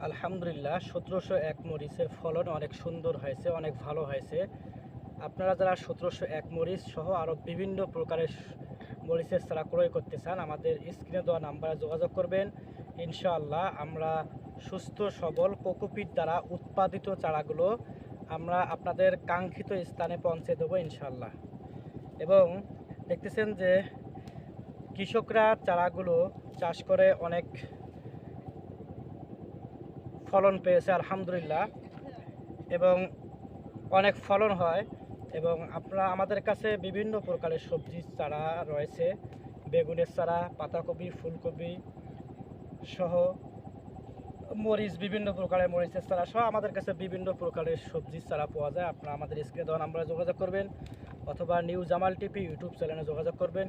আলহামদুলিল্লাহ ১৭০১ মরিচের ফলন অনেক সুন্দর হয়েছে, অনেক ভালো হয়েছে। আপনারা যারা ১৭০১ মরিচ সহ আরও বিভিন্ন প্রকারের মরিচের চারা ক্রয় করতে চান, আমাদের স্ক্রিনে দেওয়া নাম্বারে যোগাযোগ করবেন। ইনশাআল্লাহ আমরা সুস্থ সবল কোকোপিট দ্বারা উৎপাদিত চারাগুলো আমরা আপনাদের কাঙ্ক্ষিত স্থানে পৌঁছে দেবো ইনশাআল্লাহ। এবং দেখতেছেন যে কৃষকরা চারাগুলো চাষ করে অনেক ফলন পেয়েছে আলহামদুলিল্লাহ, এবং অনেক ফলন হয়। এবং আপনারা আমাদের কাছে বিভিন্ন প্রকারের সবজির চারা রয়েছে, বেগুনের চারা, পাতাকপি, ফুলকপি সহ মরিচ, বিভিন্ন প্রকারের মরিচের চারা সহ আমাদের কাছে বিভিন্ন প্রকারের সবজির চারা পাওয়া যায়। আপনারা আমাদের স্ক্রিনে দেওয়া নাম্বারে যোগাযোগ করবেন অথবা নিউ জামাল টিভি ইউটিউব চ্যানেলে যোগাযোগ করবেন।